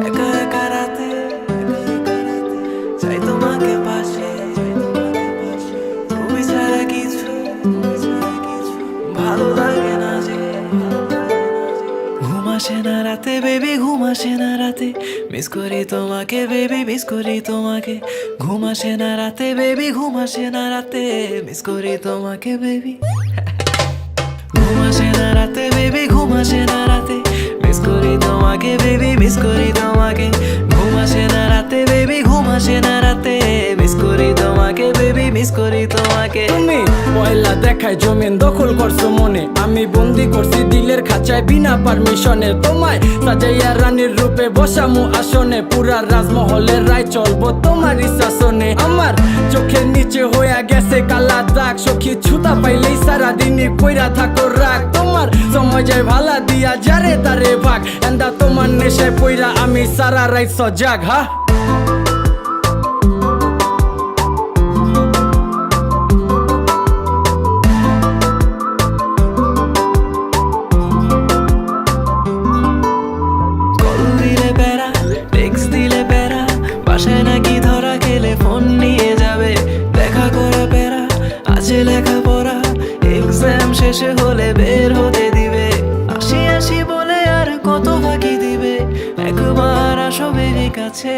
একা একা রাতে চাই তোমাকে পাশে, তুমি ছাড়া কিছু ভালো লাগে না যে। ঘুম আসে না রাতে বেবি, ঘুম আসে না রাতে, মিস করি তোমাকে বেবি, মিস করি তোমাকে। ঘুম আসে না রাতে বেবি, ঘুম আসে না রাতে, মিস করি তোমাকে বেবি। ঘুম আসে না রাতে বেবি, ঘুম আসে না রাতে, মিস করি তোমাকে বেবি, মিস করি তোমাকে। ঘুম আসে না রাতে বেবি, ঘুম আসে না রাতে, মিস করি তোমাকে বেবি, মিস করি তোমাকে। তুমি পয়লা দেখায় জমিন দখল করছো মনে, আমি বন্দি করছি দিলের খাঁচায় বিনা পারমিশনে। তোমায় সাজাইয়া রানীর রূপে বসামু আসনে, পুরা রাজমহলের রায় চলবো তোমার শাসনে। আমার চোখের নিচে হইয়া গেছে কালা দাগ, সখী ছুতা পাইলেই সারাদিনই কইরা থাকো রাগ। তোমার সময় যায় ভালা দিয়া যারে তারে ভাগ, এন্দা তোমার নেশায় পইরা আমি সারা রাত সজাগ। বাসায় নাকি ধরা খেলে ফোন নিয়ে যাবে, দেখা করা পেরা আছে লেখাপড়া, এক্সাম শেষে হলে বের হতে দিবে। আসি আসি বলে আর কত ফাঁকি দিবে, একবার আসো বেবি কাছে।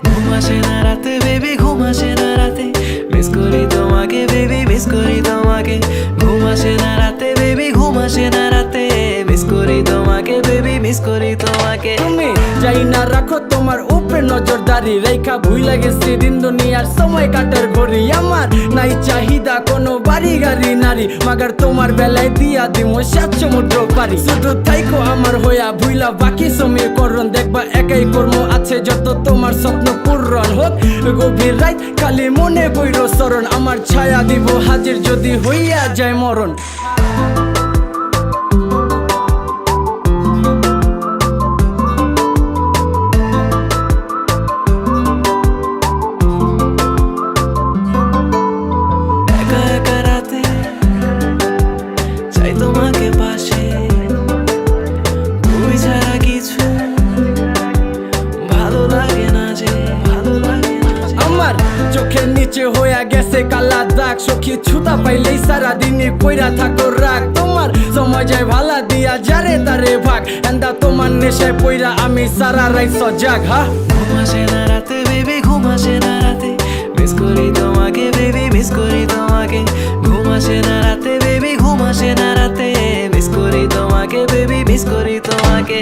ঘুম আসে না রাতে বেবি, ঘুম আসে না রাতে, মিস করি তোমাকে বেবি, মিস করি তোমাকে। ঘুম আসে না রাতে বেবি, ঘুম আসে না রাতে, মিস করি তোমাকে বেবি, মিস করি তোমাকে। তুমি যাই না রাখো তোমার উপরে নজরদারি, রেখা ভুইলা গেছি দিন দুনিয়ার সময় কাটার ঘড়ি। আমার নাই চাহিদা কোনো বাড়ি গাড়ি নারী, মাগার তোমার বেলায় দিয়া দিমো 7 সমুদ্র পারি। শুধু থাইকো আমার হইয়া ভুইলা বাকি সময় করণ, দেখবা একাই কর্ম আছে যত তোমার স্বপ্ন পূরণ হোক। গভীর রাত খালি মনে বইর শরণ, আমার ছায়া দিব হাজির যদি হইয়া যায় মরণ। তোমাকে পাশে, তুমি ছাড়া কিছু ভালো লাগে না যে, ভালো লাগে না যে। আমার চোখের নিচে হইয়া গেছে কালা দাগ, সখী ছুতা পাইলেই সারাদিনই কইরা থাকো রাগ। তোমার সময় যায় ভালা দিয়া যারে তারে ভাগ, এন্দা তোমার নেশায় পইরা আমি সারা রাত সজাগ। ঘুম আসে না রাতে বেবি, ঘুম আসে না রাতে, মিস করি তোমাকে বেবি, মিস করি তোমাকে। ঘুম আসে না রাতে বেবি, ঘুম আসে না রাতে, মিস করি তোমাকে বেবি, মিস করি তোমাকে।